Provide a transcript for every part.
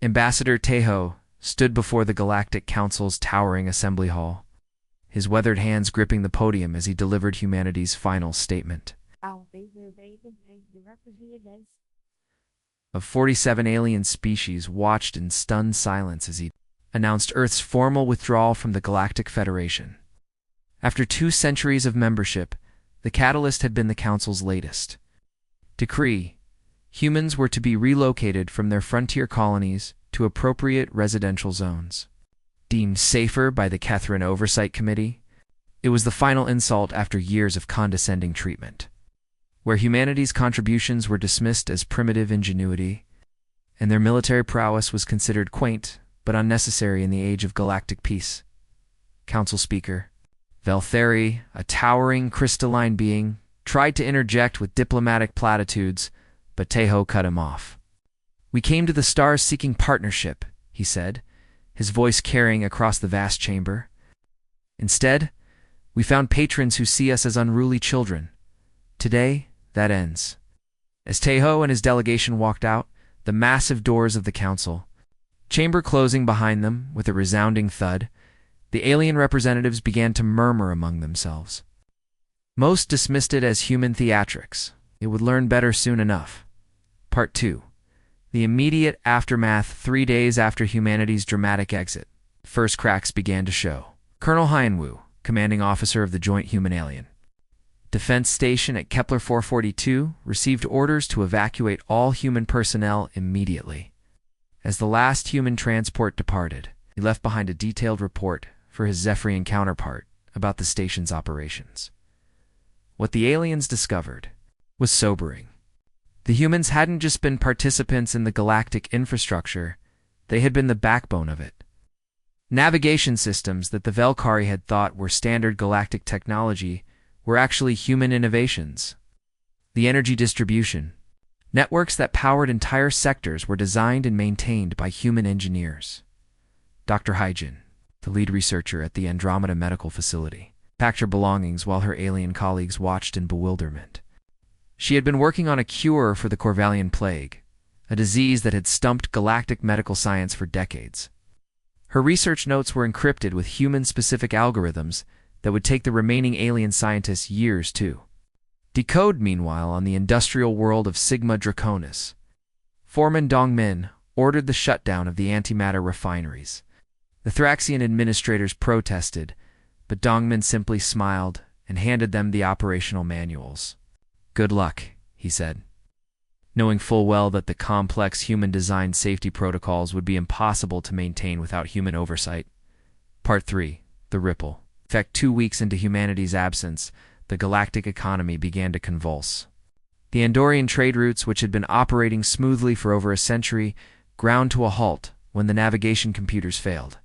Ambassador Tejo stood before the Galactic Council's towering assembly hall, his weathered hands gripping the podium as he delivered humanity's final statement. Of 47 alien species watched in stunned silence as he announced Earth's formal withdrawal from the Galactic Federation. After 2 centuries of membership, the catalyst had been the Council's latest decree. Humans were to be relocated from their frontier colonies to appropriate residential zones. Deemed safer by the Catherine Oversight Committee, it was the final insult after years of condescending treatment, where humanity's contributions were dismissed as primitive ingenuity, and their military prowess was considered quaint but unnecessary in the age of galactic peace. Council Speaker Veltheri, a towering crystalline being, tried to interject with diplomatic platitudes, but Tejo cut him off. "We came to the stars seeking partnership," he said, his voice carrying across the vast chamber. "Instead, we found patrons who see us as unruly children. Today, that ends." As Tejo and his delegation walked out, the massive doors of the council chamber closing behind them with a resounding thud, the alien representatives began to murmur among themselves. Most dismissed it as human theatrics. It would learn better soon enough. Part 2. The immediate aftermath 3 days after humanity's dramatic exit. First cracks began to show. Colonel Hyenwu, commanding officer of the Joint Human-Alien Defense Station at Kepler 442, received orders to evacuate all human personnel immediately. As the last human transport departed, he left behind a detailed report for his Zephyrian counterpart about the station's operations. What the aliens discovered was sobering. The humans hadn't just been participants in the galactic infrastructure, they had been the backbone of it. Navigation systems that the Velkari had thought were standard galactic technology were actually human innovations. The energy distribution networks that powered entire sectors were designed and maintained by human engineers. Dr. Hyjin, the lead researcher at the Andromeda Medical Facility, packed her belongings while her alien colleagues watched in bewilderment. She had been working on a cure for the Corvallian plague, a disease that had stumped galactic medical science for decades. Her research notes were encrypted with human-specific algorithms that would take the remaining alien scientists years to decode. Meanwhile, on the industrial world of Sigma Draconis, Foreman Dongmin ordered the shutdown of the antimatter refineries. The Thraxian administrators protested, but Dongmin simply smiled and handed them the operational manuals. "Good luck," he said, knowing full well that the complex human-designed safety protocols would be impossible to maintain without human oversight. Part 3. The Ripple. In fact, 2 weeks into humanity's absence, the galactic economy began to convulse. The Andorian trade routes, which had been operating smoothly for over a century, ground to a halt when the navigation computers failed.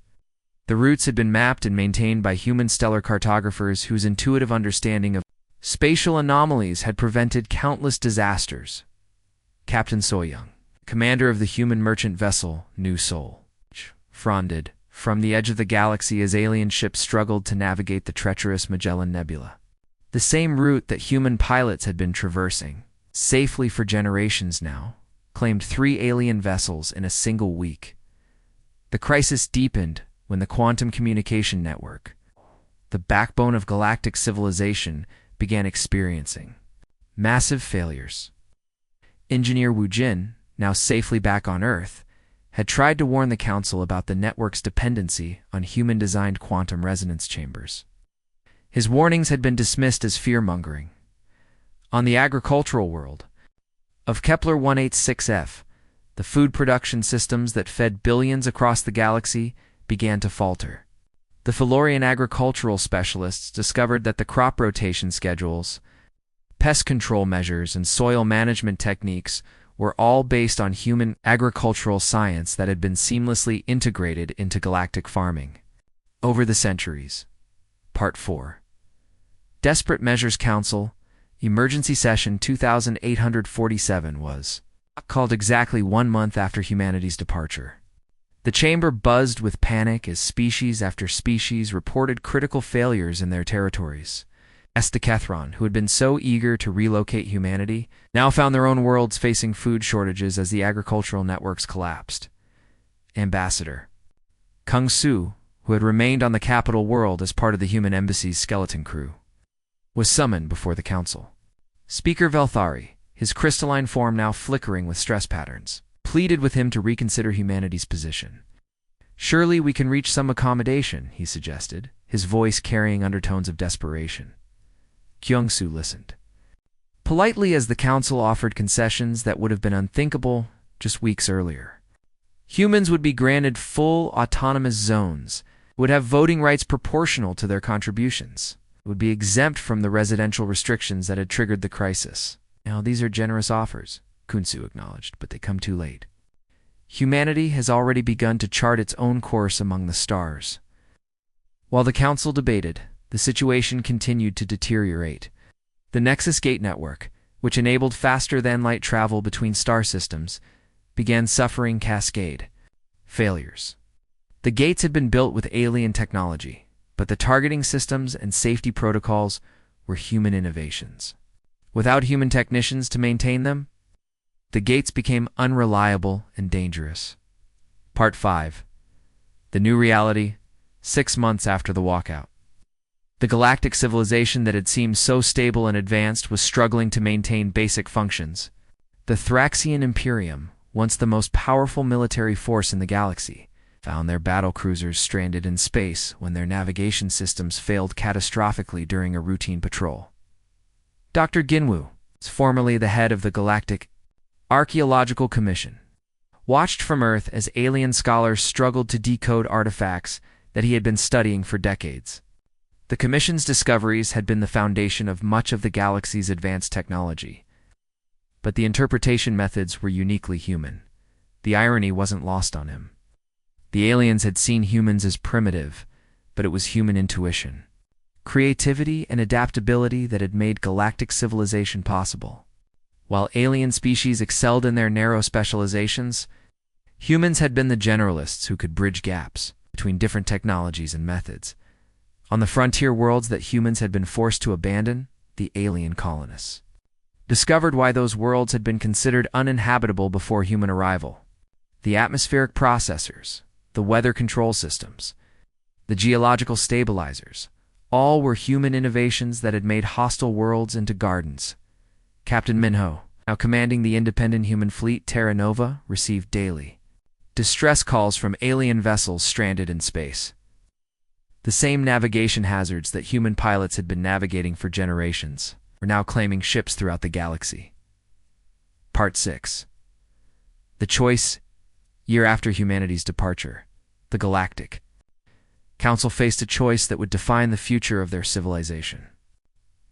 The routes had been mapped and maintained by human stellar cartographers whose intuitive understanding of spatial anomalies had prevented countless disasters. Captain Soyoung, commander of the human merchant vessel New Soul, fronded from the edge of the galaxy as alien ships struggled to navigate the treacherous Magellan Nebula. The same route that human pilots had been traversing, safely for generations now, claimed 3 alien vessels in a single week. The crisis deepened when the quantum communication network, the backbone of galactic civilization, began experiencing massive failures. Engineer Wu Jin, now safely back on Earth, had tried to warn the Council about the network's dependency on human-designed quantum resonance chambers. His warnings had been dismissed as fear-mongering. On the agricultural world of Kepler 186f, the food production systems that fed billions across the galaxy began to falter. The Felorian agricultural specialists discovered that the crop rotation schedules, pest control measures, and soil management techniques were all based on human agricultural science that had been seamlessly integrated into galactic farming. Over the centuries. Part 4. Desperate Measures Council, Emergency Session 2847 was called exactly 1 month after humanity's departure. The chamber buzzed with panic as species after species reported critical failures in their territories. Estecatron, who had been so eager to relocate humanity, now found their own worlds facing food shortages as the agricultural networks collapsed. ambassador. Kung Su, who had remained on the capital world as part of the human embassy's skeleton crew, was summoned before the council. Speaker Velthari, his crystalline form now flickering with stress patterns, pleaded with him to reconsider humanity's position. "Surely we can reach some accommodation," he suggested, his voice carrying undertones of desperation. Kyung-Su listened politely as the council offered concessions that would have been unthinkable just weeks earlier. Humans would be granted full autonomous zones, would have voting rights proportional to their contributions, would be exempt from the residential restrictions that had triggered the crisis. Now, these are generous offers, Kunsu acknowledged, but they come too late. Humanity has already begun to chart its own course among the stars. While the council debated, the situation continued to deteriorate. The Nexus Gate network, which enabled faster-than-light travel between star systems, began suffering cascade failures. The gates had been built with alien technology, but the targeting systems and safety protocols were human innovations. Without human technicians to maintain them, the gates became unreliable and dangerous. Part 5. The New Reality, 6 months after the walkout. The galactic civilization that had seemed so stable and advanced was struggling to maintain basic functions. The Thraxian Imperium, once the most powerful military force in the galaxy, found their battle cruisers stranded in space when their navigation systems failed catastrophically during a routine patrol. Dr. Ginwu, formerly the head of the Galactic Archaeological Commission, watched from Earth as alien scholars struggled to decode artifacts that he had been studying for decades. The Commission's discoveries had been the foundation of much of the galaxy's advanced technology, but the interpretation methods were uniquely human. The irony wasn't lost on him. The aliens had seen humans as primitive, but it was human intuition, creativity, and adaptability that had made galactic civilization possible. While alien species excelled in their narrow specializations, humans had been the generalists who could bridge gaps between different technologies and methods. On the frontier worlds that humans had been forced to abandon, the alien colonists discovered why those worlds had been considered uninhabitable before human arrival. The atmospheric processors, the weather control systems, the geological stabilizers, all were human innovations that had made hostile worlds into gardens. Captain Minho, now commanding the independent human fleet Terra Nova, received daily distress calls from alien vessels stranded in space. The same navigation hazards that human pilots had been navigating for generations were now claiming ships throughout the galaxy. Part 6. The choice, year after humanity's departure, the Galactic Council faced a choice that would define the future of their civilization.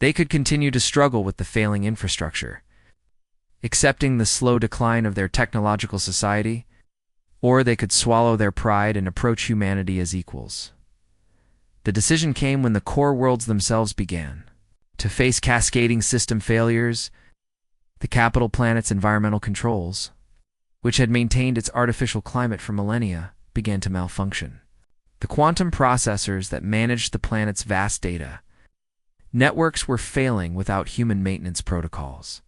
They could continue to struggle with the failing infrastructure, accepting the slow decline of their technological society, or they could swallow their pride and approach humanity as equals. The decision came when the core worlds themselves began to face cascading system failures. The capital planet's environmental controls, which had maintained its artificial climate for millennia, began to malfunction. The quantum processors that managed the planet's vast data networks were failing without human maintenance protocols.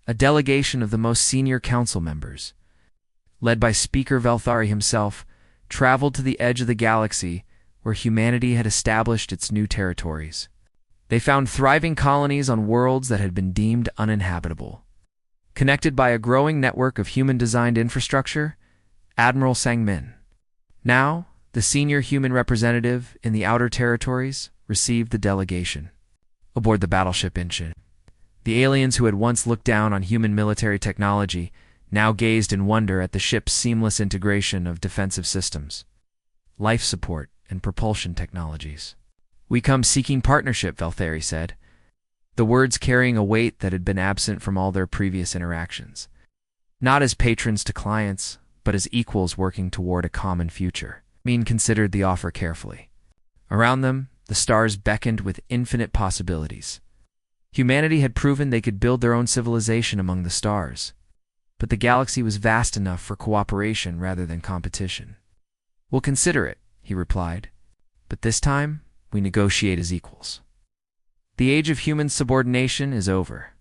A delegation of the most senior council members, led by Speaker Velthari himself, traveled to the edge of the galaxy where humanity had established its new territories. They found thriving colonies on worlds that had been deemed uninhabitable. Connected by a growing network of human-designed infrastructure, Admiral Sang-min, now the senior human representative in the outer territories, received the delegation. Aboard the battleship Inchin, the aliens who had once looked down on human military technology now gazed in wonder at the ship's seamless integration of defensive systems, life support, and propulsion technologies. "We come seeking partnership," Velthari said, the words carrying a weight that had been absent from all their previous interactions. Not as patrons to clients, but as equals working toward a common future. Min considered the offer carefully. Around them, the stars beckoned with infinite possibilities. Humanity had proven they could build their own civilization among the stars, but the galaxy was vast enough for cooperation rather than competition. "We'll consider it," he replied, "but this time, we negotiate as equals." The age of human subordination is over.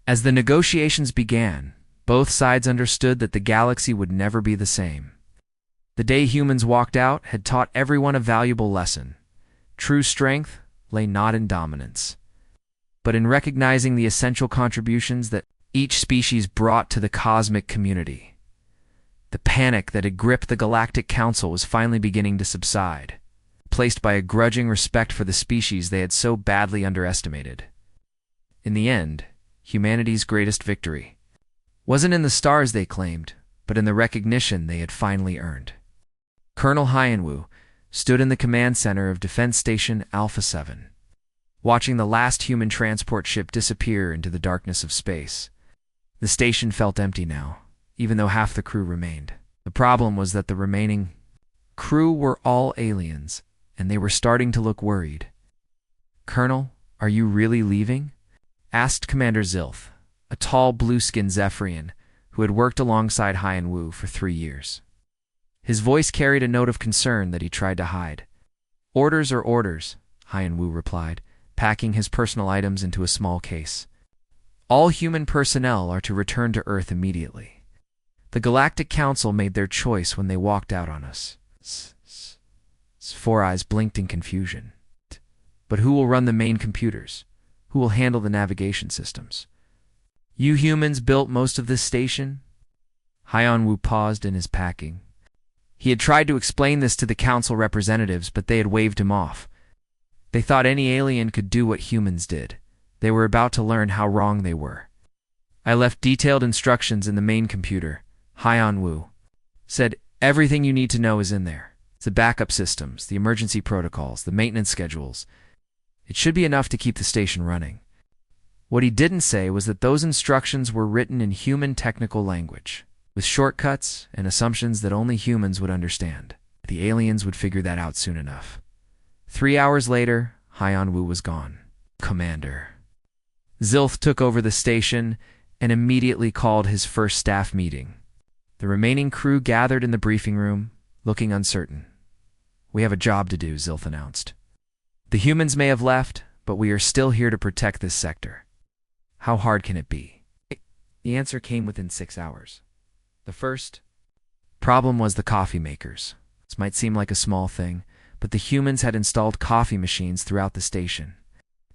As the negotiations began, both sides understood that the galaxy would never be the same. The day humans walked out had taught everyone a valuable lesson. True strength lay not in dominance, but in recognizing the essential contributions that each species brought to the cosmic community. The panic that had gripped the Galactic Council was finally beginning to subside, replaced by a grudging respect for the species they had so badly underestimated. In the end, humanity's greatest victory wasn't in the stars they claimed, but in the recognition they had finally earned. Colonel Hyanwu stood in the command center of Defense Station Alpha 7, watching the last human transport ship disappear into the darkness of space. The station felt empty now, even though half the crew remained. The problem was that the remaining crew were all aliens, and they were starting to look worried. "Colonel, are you really leaving?" asked Commander Zilth, a tall blue-skinned Zephyrian who had worked alongside Hyanwu for 3 years. His voice carried a note of concern that he tried to hide. "Orders are orders," Hyanwu replied, packing his personal items into a small case. "All human personnel are to return to Earth immediately. The Galactic Council made their choice when they walked out on us." His 4 eyes blinked in confusion. "But who will run the main computers? Who will handle the navigation systems? You humans built most of this station?" Hyanwu paused in his packing. He had tried to explain this to the council representatives, but they had waved him off. They thought any alien could do what humans did. They were about to learn how wrong they were. "I left detailed instructions in the main computer," Hyanwu said. "Everything you need to know is in there. The backup systems, the emergency protocols, the maintenance schedules. It should be enough to keep the station running." What he didn't say was that those instructions were written in human technical language, with shortcuts and assumptions that only humans would understand. The aliens would figure that out soon enough. 3 hours later, Hyanwu was gone. "Commander." Zilth took over the station and immediately called his first staff meeting. The remaining crew gathered in the briefing room, looking uncertain. "We have a job to do," Zilth announced. "The humans may have left, but we are still here to protect this sector. How hard can it be?" The answer came within 6 hours. The first problem was the coffee makers. This might seem like a small thing, but the humans had installed coffee machines throughout the station.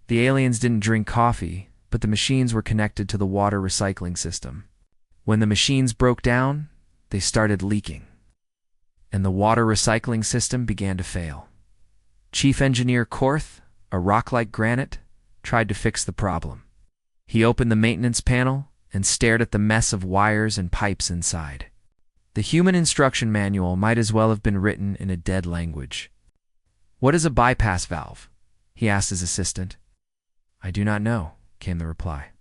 The aliens didn't drink coffee, but the machines were connected to the water recycling system. When the machines broke down, they started leaking, and the water recycling system began to fail. Chief Engineer Korth, a rock like granite, tried to fix the problem. He opened the maintenance panel and stared at the mess of wires and pipes inside. The human instruction manual might as well have been written in a dead language. "What is a bypass valve?" he asked his assistant. "I do not know," came the reply.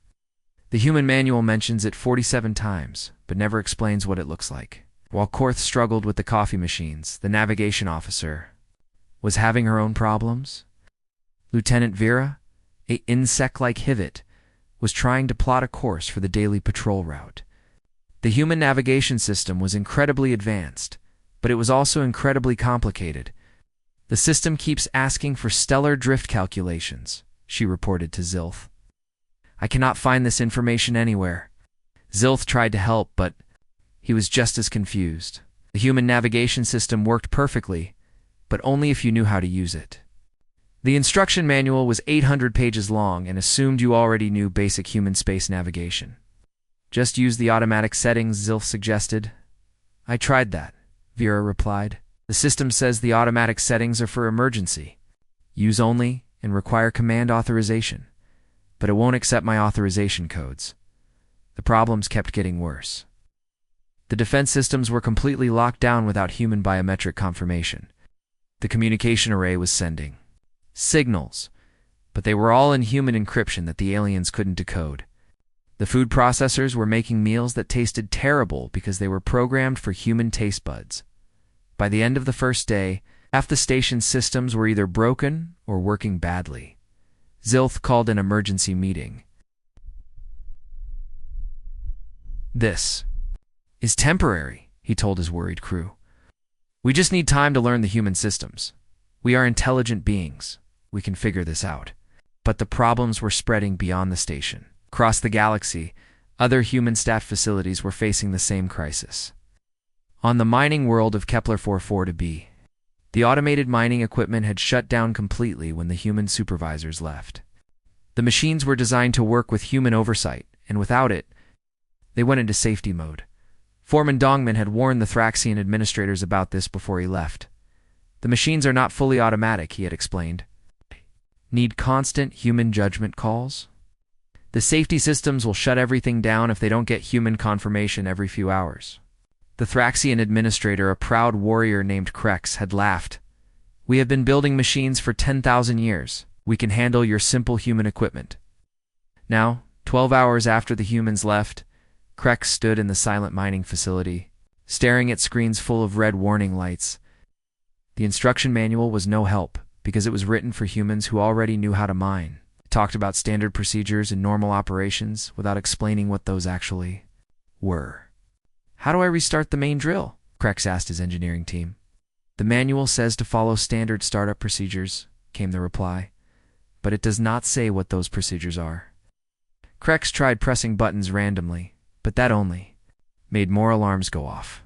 "The human manual mentions it 47 times, but never explains what it looks like." While Korth struggled with the coffee machines, the navigation officer was having her own problems. Lieutenant Vera, a insect-like Hivet, was trying to plot a course for the daily patrol route. The human navigation system was incredibly advanced, but it was also incredibly complicated. "The system keeps asking for stellar drift calculations," she reported to Zilth. "I cannot find this information anywhere." Zilth tried to help, but he was just as confused. The human navigation system worked perfectly, but only if you knew how to use it. The instruction manual was 800 pages long and assumed you already knew basic human space navigation. "Just use the automatic settings," Zilth suggested. "I tried that," Vera replied. "The system says the automatic settings are for emergency, use only, and require command authorization, but it won't accept my authorization codes." The problems kept getting worse. The defense systems were completely locked down without human biometric confirmation. The communication array was sending signals, but they were all in human encryption that the aliens couldn't decode. The food processors were making meals that tasted terrible because they were programmed for human taste buds. By the end of the first day, half the station's systems were either broken or working badly. Zilth called an emergency meeting. "This is temporary," he told his worried crew. "We just need time to learn the human systems. We are intelligent beings. We can figure this out." But the problems were spreading beyond the station. Across the galaxy, other human-staffed facilities were facing the same crisis. On the mining world of Kepler 44b, the automated mining equipment had shut down completely when the human supervisors left. The machines were designed to work with human oversight, and without it, they went into safety mode. Foreman Dongman had warned the Thraxian administrators about this before he left. The machines are not fully automatic, he had explained. Need constant human judgment calls? The safety systems will shut everything down if they don't get human confirmation every few hours. The Thraxian administrator, a proud warrior named Krex, had laughed. We have been building machines for 10,000 years. We can handle your simple human equipment. Now, 12 hours after the humans left, Krex stood in the silent mining facility, staring at screens full of red warning lights. The instruction manual was no help, because it was written for humans who already knew how to mine. It talked about standard procedures and normal operations without explaining what those actually were. How do I restart the main drill? Krex asked his engineering team. The manual says to follow standard startup procedures, came the reply, but it does not say what those procedures are. Krex tried pressing buttons randomly, but that only made more alarms go off.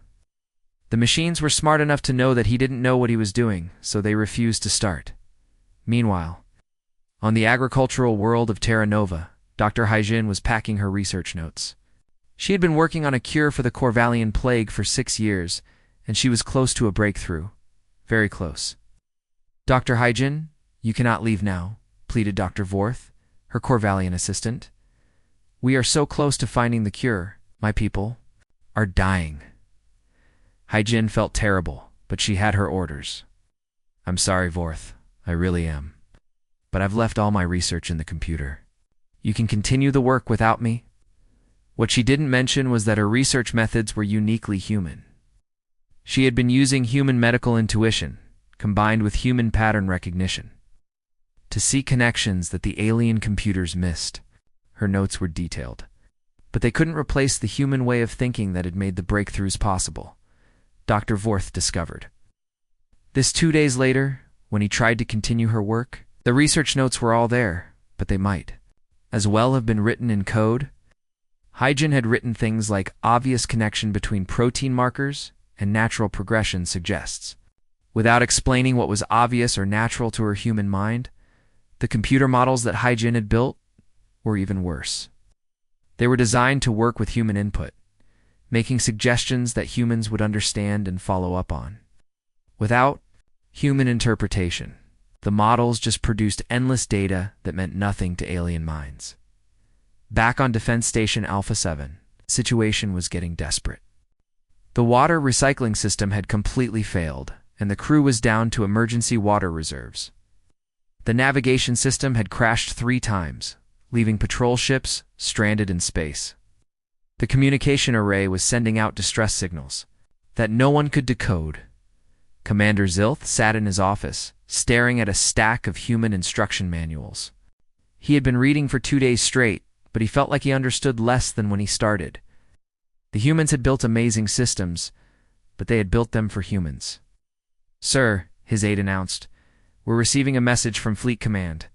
The machines were smart enough to know that he didn't know what he was doing, so they refused to start. Meanwhile, on the agricultural world of Terra Nova, Dr. Haijin was packing her research notes. She had been working on a cure for the Corvallian plague for 6 years, and she was close to a breakthrough. Very close. Dr. Haijin, you cannot leave now, pleaded Dr. Vorth, her Corvallian assistant. We are so close to finding the cure. My people are dying. Haijin felt terrible, but she had her orders. I'm sorry, Vorth. I really am. But I've left all my research in the computer. You can continue the work without me. What she didn't mention was that her research methods were uniquely human. She had been using human medical intuition, combined with human pattern recognition, to see connections that the alien computers missed. Her notes were detailed, but they couldn't replace the human way of thinking that had made the breakthroughs possible, Dr. Vorth discovered. 2 days later, when he tried to continue her work, the research notes were all there, but they might as well have been written in code. Haijin had written things like obvious connection between protein markers and natural progression suggests. Without explaining what was obvious or natural to her human mind, the computer models that Haijin had built were even worse. They were designed to work with human input, making suggestions that humans would understand and follow up on. Without human interpretation, the models just produced endless data that meant nothing to alien minds. Back on Defense Station Alpha 7, the situation was getting desperate. The water recycling system had completely failed, and the crew was down to emergency water reserves. The navigation system had crashed 3 times, leaving patrol ships stranded in space. The communication array was sending out distress signals that no one could decode. Commander Zilth sat in his office, staring at a stack of human instruction manuals. He had been reading for 2 days straight, but he felt like he understood less than when he started. The humans had built amazing systems, but they had built them for humans. Sir, his aide announced, we're receiving a message from Fleet Command.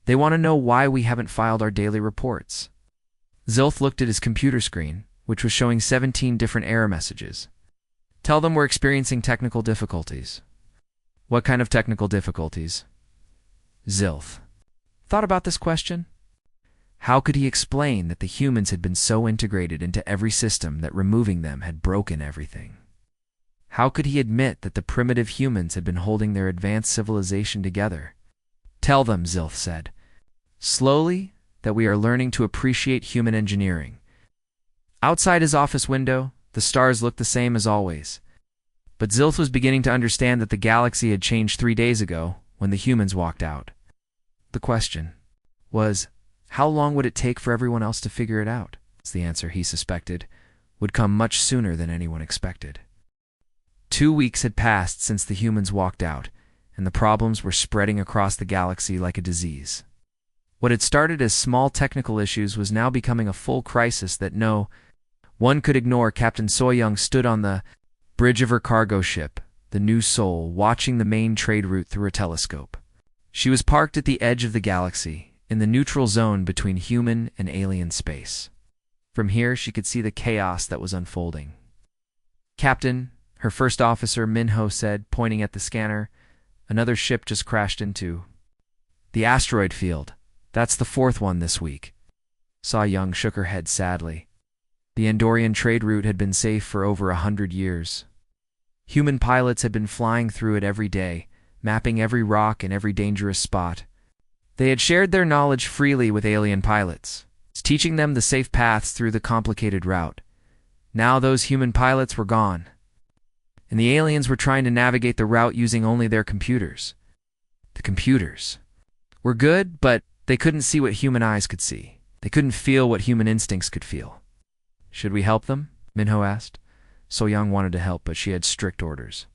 They want to know why we haven't filed our daily reports. Zilth looked at his computer screen, which was showing 17 different error messages. Tell them we're experiencing technical difficulties. What kind of technical difficulties? Zilth thought about this question. How could he explain that the humans had been so integrated into every system that removing them had broken everything? How could he admit that the primitive humans had been holding their advanced civilization together? Tell them, Zilth said, slowly, that we are learning to appreciate human engineering. Outside his office window, the stars looked the same as always. But Zilth was beginning to understand that the galaxy had changed 3 days ago when the humans walked out. The question was, how long would it take for everyone else to figure it out? The answer, he suspected, would come much sooner than anyone expected. 2 weeks had passed since the humans walked out, and the problems were spreading across the galaxy like a disease. What had started as small technical issues was now becoming a full crisis that no one could ignore. Captain Soyoung stood on the bridge of her cargo ship, the New Soul, watching the main trade route through a telescope. She was parked at the edge of the galaxy, in the neutral zone between human and alien space. From here, she could see the chaos that was unfolding. Captain, Her first officer, Minho, said, pointing at the scanner. Another ship just crashed into the asteroid field. That's the fourth one this week. So-Young shook her head sadly. The Andorian trade route had been safe for over 100 years. Human pilots had been flying through it every day, mapping every rock and every dangerous spot. They had shared their knowledge freely with alien pilots, teaching them the safe paths through the complicated route. Now those human pilots were gone, and the aliens were trying to navigate the route using only their computers. The computers were good, but they couldn't see what human eyes could see. They couldn't feel what human instincts could feel. Should we help them? Minho asked. So-Young wanted to help, but she had strict orders.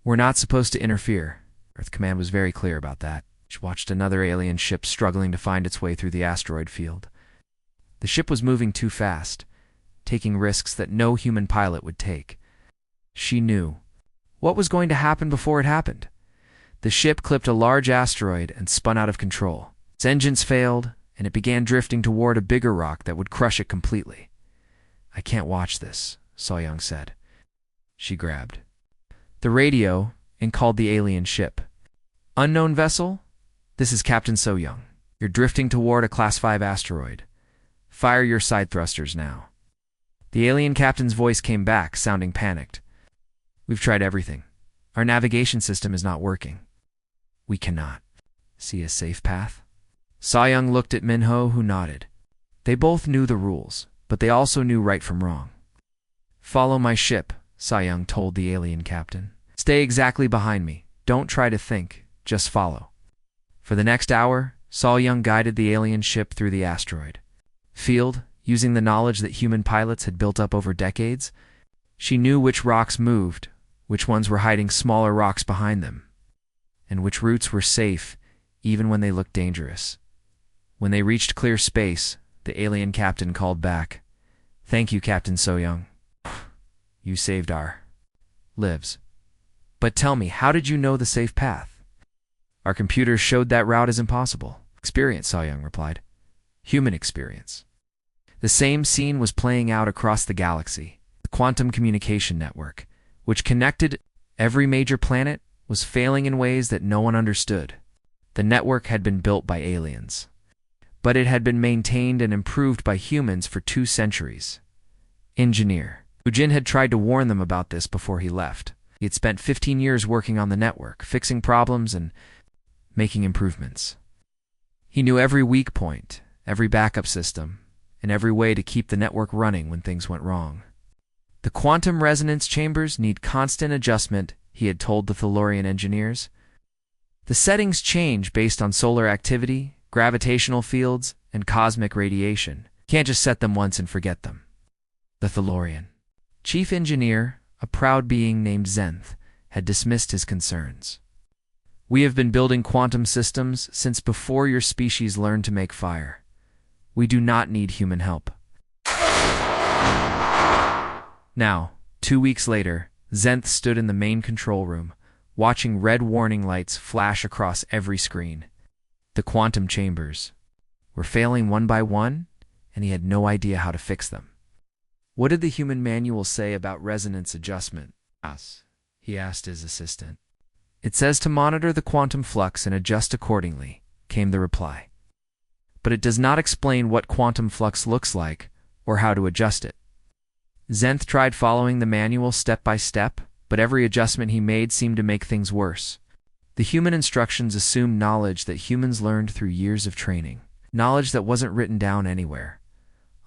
We're not supposed to interfere. Earth Command was very clear about that. She watched another alien ship struggling to find its way through the asteroid field. The ship was moving too fast, taking risks that no human pilot would take. She knew what was going to happen before it happened. The ship clipped a large asteroid and spun out of control. Its engines failed, and it began drifting toward a bigger rock that would crush it completely. I can't watch this, So-Young said. She grabbed the radio and called the alien ship. Unknown vessel? This is Captain So-Young. You're drifting toward a Class 5 asteroid. Fire your side thrusters now. The alien captain's voice came back, sounding panicked. We've tried everything. Our navigation system is not working. We cannot see a safe path. So-Young looked at Minho, who nodded. They both knew the rules, but they also knew right from wrong. Follow my ship, So-Young told the alien captain. Stay exactly behind me. Don't try to think, just follow. For the next hour, So-Young guided the alien ship through the asteroid field, using the knowledge that human pilots had built up over decades. She knew which rocks moved, which ones were hiding smaller rocks behind them, and which routes were safe even when they looked dangerous. When they reached clear space, the alien captain called back. Thank you, Captain So-Young. You saved our lives. But tell me, how did you know the safe path? Our computers showed that route is impossible. Experience, So-Young replied. Human experience. The same scene was playing out across the galaxy. The quantum communication network, which connected every major planet, was failing in ways that no one understood. The network had been built by aliens, but it had been maintained and improved by humans for 2 centuries. Engineer Ujin had tried to warn them about this before he left. He had spent 15 years working on the network, fixing problems and making improvements. He knew every weak point, every backup system, and every way to keep the network running when things went wrong. The quantum resonance chambers need constant adjustment, he had told the Thalorian engineers. The settings change based on solar activity, gravitational fields, and cosmic radiation. Can't just set them once and forget them. The Thalorian chief engineer, a proud being named Zenth, had dismissed his concerns. We have been building quantum systems since before your species learned to make fire. We do not need human help. Now, 2 weeks later, Zenth stood in the main control room, watching red warning lights flash across every screen. The quantum chambers were failing one by one, and he had no idea how to fix them. What did the human manual say about resonance adjustment? He asked his assistant. It says to monitor the quantum flux and adjust accordingly, came the reply. But it does not explain what quantum flux looks like or how to adjust it. Zenth tried following the manual step by step, but every adjustment he made seemed to make things worse. The human instructions assumed knowledge that humans learned through years of training, knowledge that wasn't written down anywhere.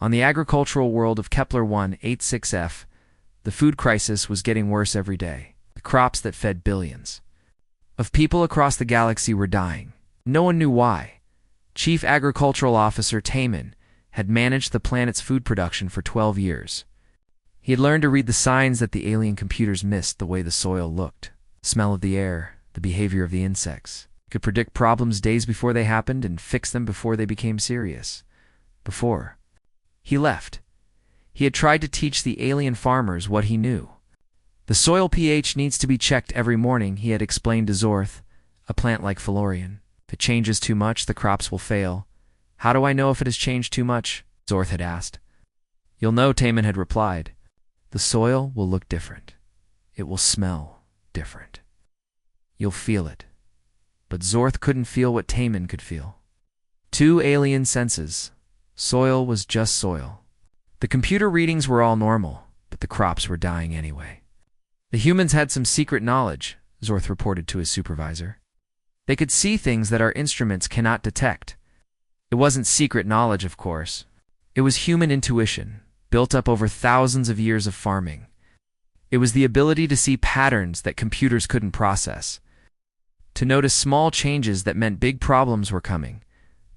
On the agricultural world of Kepler 186f, the food crisis was getting worse every day. The crops that fed billions of people across the galaxy were dying. No one knew why. Chief Agricultural Officer Taman had managed the planet's food production for 12 years. He had learned to read the signs that the alien computers missed, the way the soil looked, the smell of the air, the behavior of the insects. He could predict problems days before they happened and fix them before they became serious. Before he left, he had tried to teach the alien farmers what he knew. The soil pH needs to be checked every morning, he had explained to Zorth, a plant like Thalorian. If it changes too much, the crops will fail. How do I know if it has changed too much? Zorth had asked. You'll know, Taman had replied. The soil will look different. It will smell different. You'll feel it. But Zorth couldn't feel what Taman could feel. Two alien senses. Soil was just soil. The computer readings were all normal, but the crops were dying anyway. The humans had some secret knowledge, Zorth reported to his supervisor. They could see things that our instruments cannot detect. It wasn't secret knowledge, of course. It was human intuition, built up over thousands of years of farming. It was the ability to see patterns that computers couldn't process, to notice small changes that meant big problems were coming.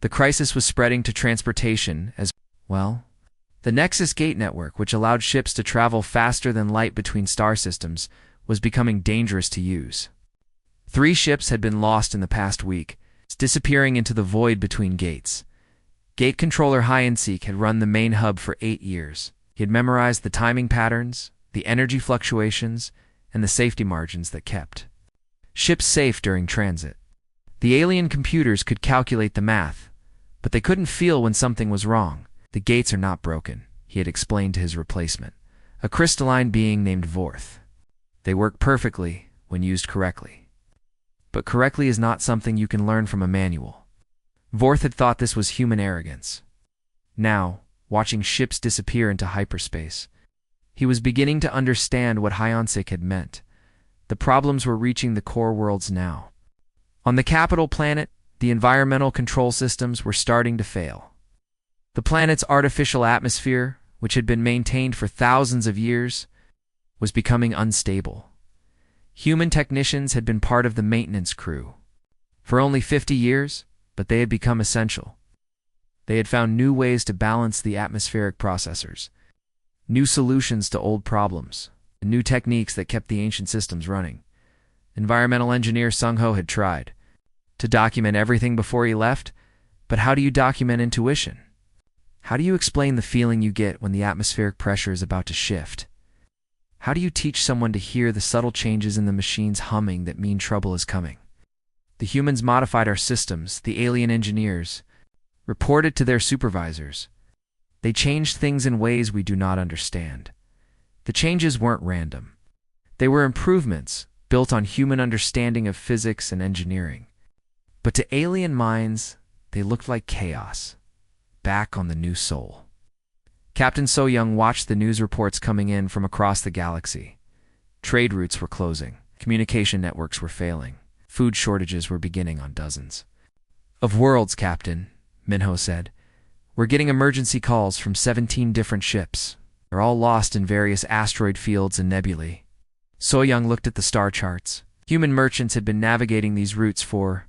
The crisis was spreading to transportation as well. The Nexus Gate network, which allowed ships to travel faster than light between star systems, was becoming dangerous to use. 3 ships had been lost in the past week, disappearing into the void between gates. Gate controller Hyenseek had run the main hub for 8 years. He had memorized the timing patterns, the energy fluctuations, and the safety margins that kept ships safe during transit. The alien computers could calculate the math, but they couldn't feel when something was wrong. The gates are not broken, he had explained to his replacement, a crystalline being named Vorth. They work perfectly when used correctly. But correctly is not something you can learn from a manual. Vorth had thought this was human arrogance. Now, watching ships disappear into hyperspace, he was beginning to understand what Hyenseek had meant. The problems were reaching the core worlds now. On the capital planet, the environmental control systems were starting to fail. The planet's artificial atmosphere, which had been maintained for thousands of years, was becoming unstable. Human technicians had been part of the maintenance crew for only 50 years, but they had become essential. They had found new ways to balance the atmospheric processors, new solutions to old problems, and new techniques that kept the ancient systems running. Environmental engineer Sung-Ho had tried to document everything before he left, but how do you document intuition? How do you explain the feeling you get when the atmospheric pressure is about to shift? How do you teach someone to hear the subtle changes in the machine's humming that mean trouble is coming? The humans modified our systems, the alien engineers reported to their supervisors. They changed things in ways we do not understand. The changes weren't random. They were improvements built on human understanding of physics and engineering. But to alien minds, they looked like chaos. Back on the new Sol. Captain So-Young watched the news reports coming in from across the galaxy. Trade routes were closing. Communication networks were failing. Food shortages were beginning on dozens of worlds, Captain, Minho said. We're getting emergency calls from 17 different ships. They're all lost in various asteroid fields and nebulae. So-Young looked at the star charts. Human merchants had been navigating these routes for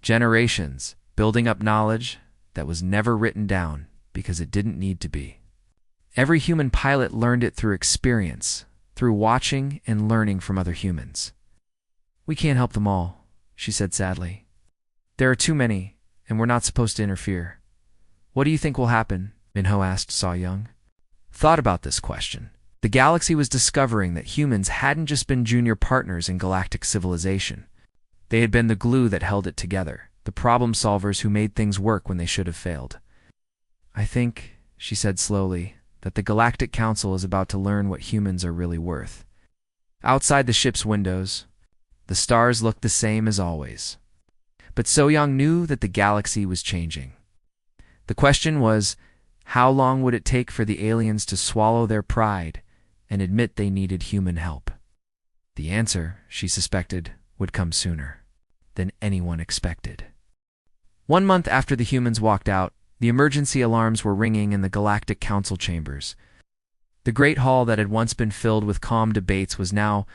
generations, building up knowledge that was never written down because it didn't need to be. Every human pilot learned it through experience, through watching and learning from other humans. We can't help them all, she said sadly. There are too many, and we're not supposed to interfere. What do you think will happen? Minho asked So-Young. Thought about this question. The galaxy was discovering that humans hadn't just been junior partners in galactic civilization. They had been the glue that held it together, the problem solvers who made things work when they should have failed. I think, she said slowly, that the Galactic Council is about to learn what humans are really worth. Outside the ship's windows, the stars looked the same as always. But So-Young knew that the galaxy was changing. The question was, how long would it take for the aliens to swallow their pride and admit they needed human help? The answer, she suspected, would come sooner than anyone expected. 1 month after the humans walked out, the emergency alarms were ringing in the Galactic Council chambers. The great hall that had once been filled with calm debates was now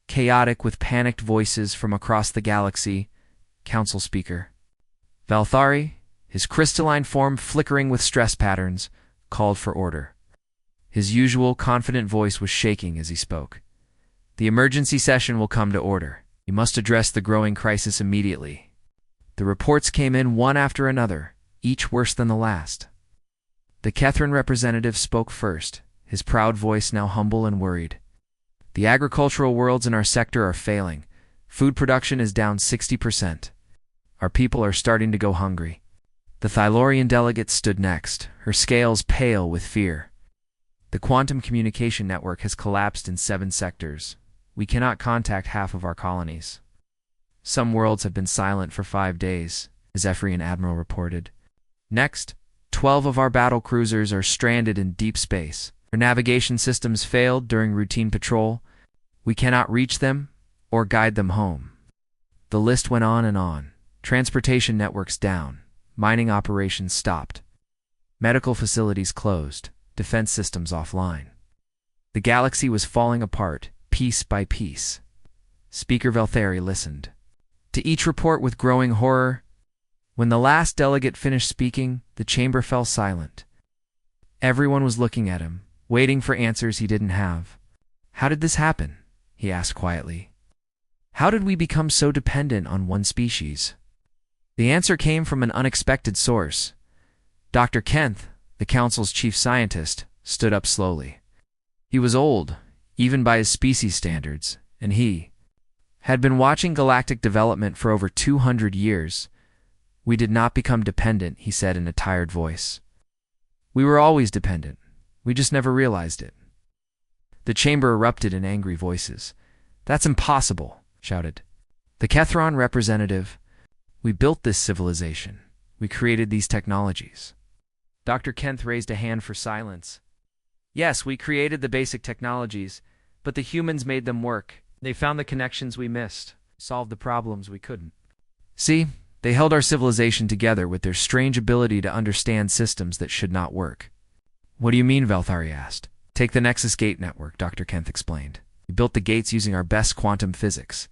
chaotic with panicked voices from across the galaxy. Council speaker Valthari, his crystalline form flickering with stress patterns, called for order. His usual confident voice was shaking as he spoke. The emergency session will come to order. You must address the growing crisis immediately. The reports came in one after another, each worse than the last. The Kethran representative spoke first, his proud voice now humble and worried. The agricultural worlds in our sector are failing. Food production is down 60%. Our people are starting to go hungry. The Thylorian delegate stood next, her scales pale with fear. The quantum communication network has collapsed in 7 sectors. We cannot contact half of our colonies. Some worlds have been silent for 5 days, a Zephyrian admiral reported. Next, 12 of our battle cruisers are stranded in deep space. Their navigation systems failed during routine patrol. We cannot reach them or guide them home. The list went on and on. Transportation networks down. Mining operations stopped. Medical facilities closed. Defense systems offline. The galaxy was falling apart, piece by piece. Speaker Velthari listened to each report with growing horror. When the last delegate finished speaking, the chamber fell silent. Everyone was looking at him, waiting for answers he didn't have. "How did this happen?" he asked quietly. "How did we become so dependent on one species?" The answer came from an unexpected source. Dr. Kent, the Council's chief scientist, stood up slowly. He was old, even by his species standards, and he had been watching galactic development for over 200 years. "We did not become dependent," he said in a tired voice. "We were always dependent. We just never realized it." The chamber erupted in angry voices. "That's impossible," shouted the Kethron representative. "We built this civilization. We created these technologies." Dr. Kent raised a hand for silence. "Yes, we created the basic technologies, but the humans made them work. They found the connections we missed, solved the problems we couldn't. See, they held our civilization together with their strange ability to understand systems that should not work." "What do you mean?" Velthari asked. "Take the Nexus Gate network," Dr. Kent explained. "We built the gates using our best quantum physics,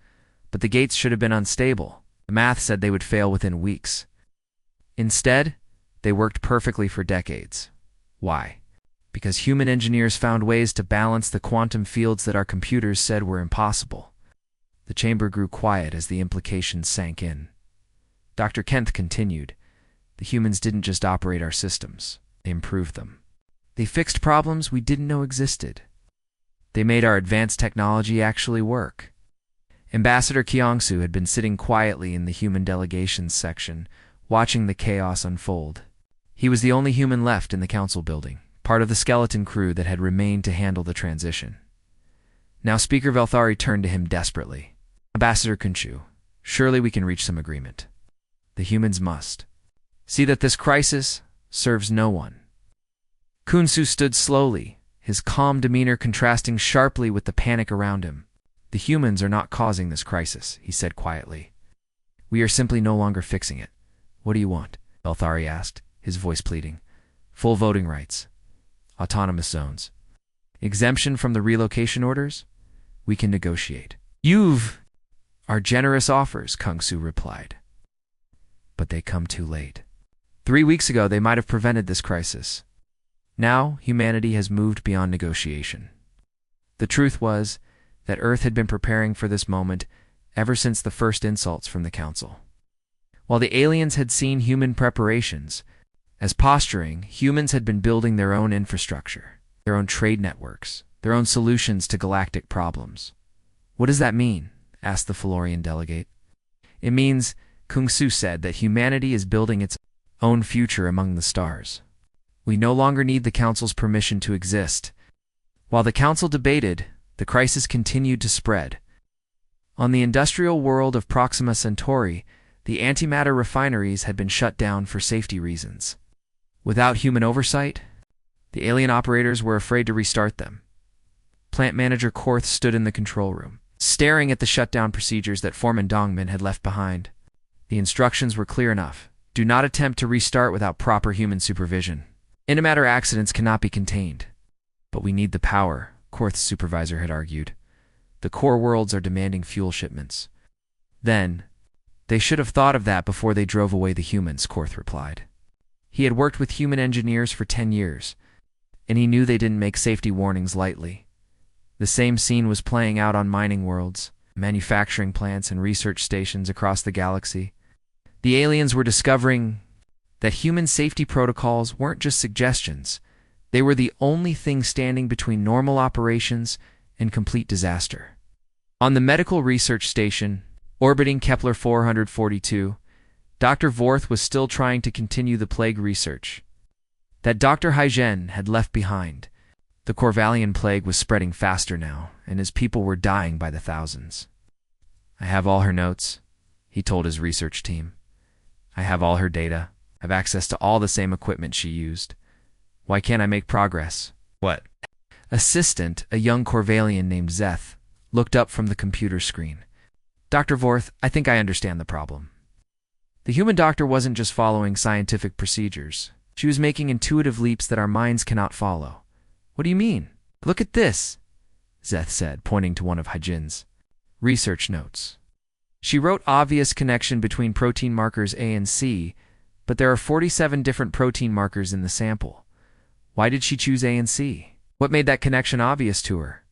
but the gates should have been unstable. The math said they would fail within weeks. Instead, they worked perfectly for decades. Why? Because human engineers found ways to balance the quantum fields that our computers said were impossible." The chamber grew quiet as the implications sank in. Dr. Kent continued, "The humans didn't just operate our systems, they improved them. They fixed problems we didn't know existed. They made our advanced technology actually work." Ambassador Kyongsu had been sitting quietly in the human delegations section, watching the chaos unfold. He was the only human left in the council building, part of the skeleton crew that had remained to handle the transition. Now Speaker Velthari turned to him desperately. "Ambassador Khonshu, surely we can reach some agreement. The humans must see that this crisis serves no one." Khonshu stood slowly, his calm demeanor contrasting sharply with the panic around him. "The humans are not causing this crisis," he said quietly. "We are simply no longer fixing it." "What do you want?" Velthari asked, his voice pleading. "Full voting rights. Autonomous zones. Exemption from the relocation orders? We can negotiate." "You've are generous offers," Khonshu replied. "But they come too late. 3 weeks ago they might have prevented this crisis. Now humanity has moved beyond negotiation." The truth was that Earth had been preparing for this moment ever since the first insults from the Council. While the aliens had seen human preparations as posturing, humans had been building their own infrastructure, their own trade networks, their own solutions to galactic problems. "What does that mean?" asked the Florian delegate. "It means," Khonshu said, "that humanity is building its own future among the stars. We no longer need the Council's permission to exist." While the Council debated, the crisis continued to spread. On the industrial world of Proxima Centauri, the antimatter refineries had been shut down for safety reasons. Without human oversight, the alien operators were afraid to restart them. Plant manager Korth stood in the control room, staring at the shutdown procedures that Foreman Dongmin had left behind. The instructions were clear enough. Do not attempt to restart without proper human supervision. Antimatter accidents cannot be contained. "But we need the power," Korth's supervisor had argued. "The core worlds are demanding fuel shipments." "Then, they should have thought of that before they drove away the humans," Korth replied. He had worked with human engineers for 10 years, and he knew they didn't make safety warnings lightly. The same scene was playing out on mining worlds, manufacturing plants, and research stations across the galaxy. The aliens were discovering that human safety protocols weren't just suggestions. They were the only thing standing between normal operations and complete disaster. On the medical research station, orbiting Kepler 442, Dr. Vorth was still trying to continue the plague research that Dr. Haizhen had left behind. The Corvallian plague was spreading faster now, and his people were dying by the thousands. I have all her notes, he told his research team. I have all her data. I have access to all the same equipment she used. Why can't I make progress? What? Assistant, a young Corvallian named Zeth, looked up from the computer screen. Dr. Vorth, I think I understand the problem. The human doctor wasn't just following scientific procedures. She was making intuitive leaps that our minds cannot follow. What do you mean? Look at this, Zeth said, pointing to one of Hyjin's research notes. She wrote obvious connection between protein markers A and C, but there are 47 different protein markers in the sample. Why did she choose A and C? What made that connection obvious to her?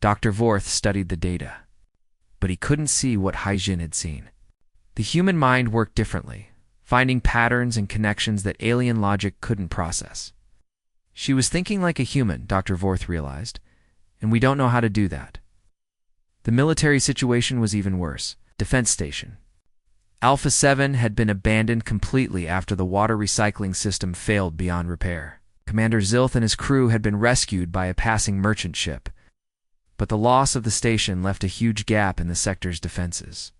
Dr. Vorth studied the data, but he couldn't see what Hyjin had seen. The human mind worked differently, finding patterns and connections that alien logic couldn't process. She was thinking like a human, Dr. Vorth realized, and we don't know how to do that. The military situation was even worse. Defense Station. Alpha 7 had been abandoned completely after the water recycling system failed beyond repair. Commander Zilth and his crew had been rescued by a passing merchant ship, but the loss of the station left a huge gap in the sector's defenses.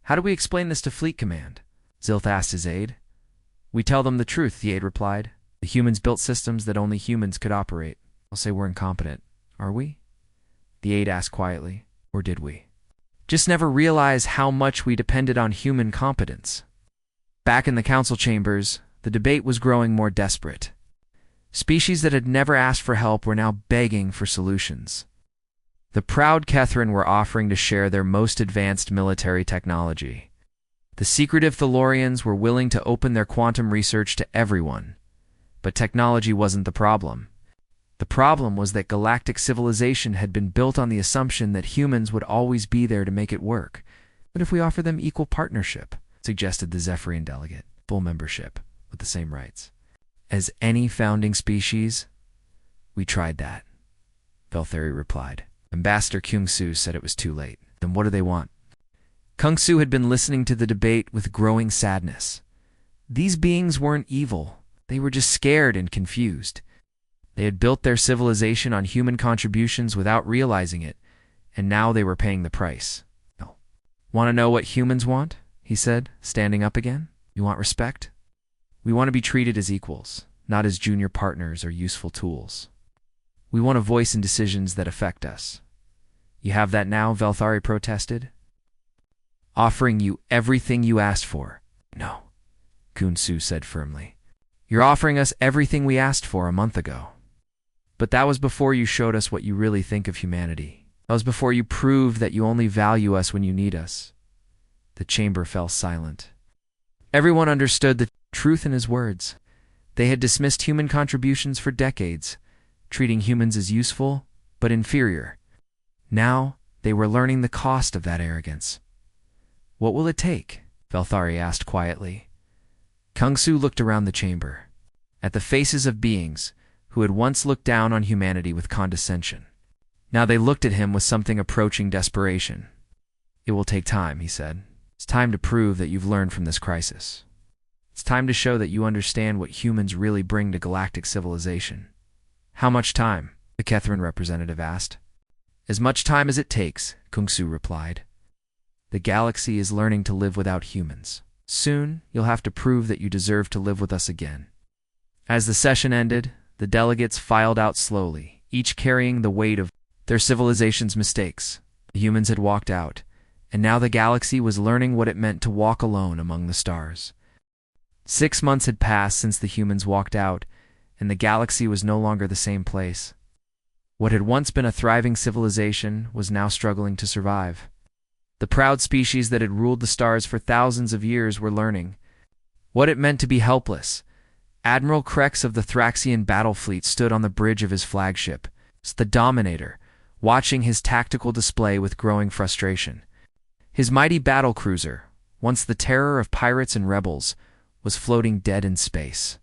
How do we explain this to Fleet Command? Zilth asked his aide. We tell them the truth, the aide replied. The humans built systems that only humans could operate. I'll say we're incompetent. Are we? The aide asked quietly. Or did we? Just never realize how much we depended on human competence. Back in the council chambers, the debate was growing more desperate. Species that had never asked for help were now begging for solutions. The proud Kethrin were offering to share their most advanced military technology. The secretive Thalorians were willing to open their quantum research to everyone. But technology wasn't the problem. The problem was that galactic civilization had been built on the assumption that humans would always be there to make it work. But if we offer them equal partnership, suggested the Zephyrian delegate, full membership, with the same rights as any founding species? We tried that, Velthari replied. Ambassador Kyung-Su said it was too late. Then what do they want? Kyung-Su had been listening to the debate with growing sadness. These beings weren't evil. They were just scared and confused. They had built their civilization on human contributions without realizing it, and now they were paying the price. No. Want to know what humans want? He said, standing up again. You want respect? We want to be treated as equals, not as junior partners or useful tools. We want a voice in decisions that affect us. You have that now, Velthari protested. Offering you everything you asked for. No, Kyung-Su said firmly. You're offering us everything we asked for a month ago. But that was before you showed us what you really think of humanity. That was before you proved that you only value us when you need us. The chamber fell silent. Everyone understood the truth in his words. They had dismissed human contributions for decades, treating humans as useful, but inferior. Now, they were learning the cost of that arrogance. What will it take? Velthari asked quietly. Kyung-Su looked around the chamber, at the faces of beings who had once looked down on humanity with condescension. Now they looked at him with something approaching desperation. It will take time, he said. It's time to prove that you've learned from this crisis. It's time to show that you understand what humans really bring to galactic civilization. How much time? The Kethrin representative asked. As much time as it takes, Kyung-Su replied. The galaxy is learning to live without humans. Soon, you'll have to prove that you deserve to live with us again. As the session ended, the delegates filed out slowly, each carrying the weight of their civilization's mistakes. The humans had walked out, and now the galaxy was learning what it meant to walk alone among the stars. 6 months had passed since the humans walked out, and the galaxy was no longer the same place. What had once been a thriving civilization was now struggling to survive. The proud species that had ruled the stars for thousands of years were learning what it meant to be helpless. Admiral Krex of the Thraxian battle fleet stood on the bridge of his flagship, the Dominator, watching his tactical display with growing frustration. His mighty battle cruiser, once the terror of pirates and rebels, was floating dead in space.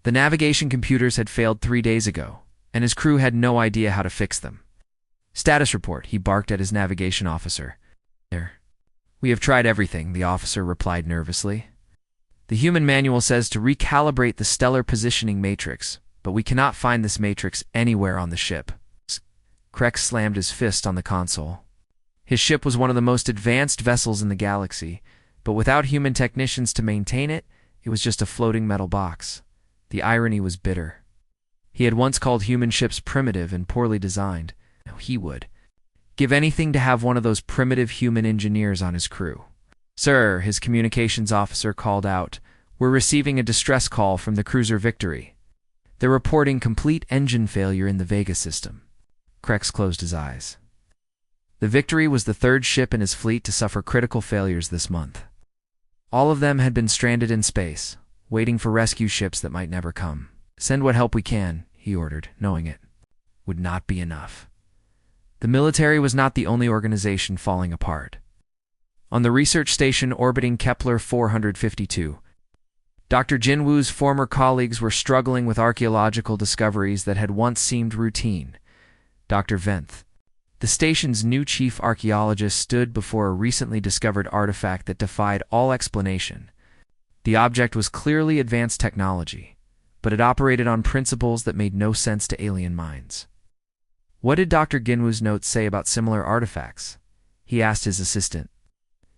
The navigation computers had failed 3 days ago, and his crew had no idea how to fix them. Status report, he barked at his navigation officer. There. We have tried everything, the officer replied nervously. The human manual says to recalibrate the stellar positioning matrix, but we cannot find this matrix anywhere on the ship. Krex slammed his fist on the console. His ship was one of the most advanced vessels in the galaxy, but without human technicians to maintain it, it was just a floating metal box. The irony was bitter. He had once called human ships primitive and poorly designed. Now he would give anything to have one of those primitive human engineers on his crew. "Sir," his communications officer called out, "we're receiving a distress call from the cruiser Victory. They're reporting complete engine failure in the Vega system." Krex closed his eyes. The Victory was the third ship in his fleet to suffer critical failures this month. All of them had been stranded in space, waiting for rescue ships that might never come. "Send what help we can," he ordered, knowing it would not be enough. The military was not the only organization falling apart. On the research station orbiting Kepler 452, Dr. Jinwoo's former colleagues were struggling with archaeological discoveries that had once seemed routine. Dr. Venth, the station's new chief archaeologist, stood before a recently discovered artifact that defied all explanation. The object was clearly advanced technology, but it operated on principles that made no sense to alien minds. "What did Dr. Jinwoo's notes say about similar artifacts?" he asked his assistant.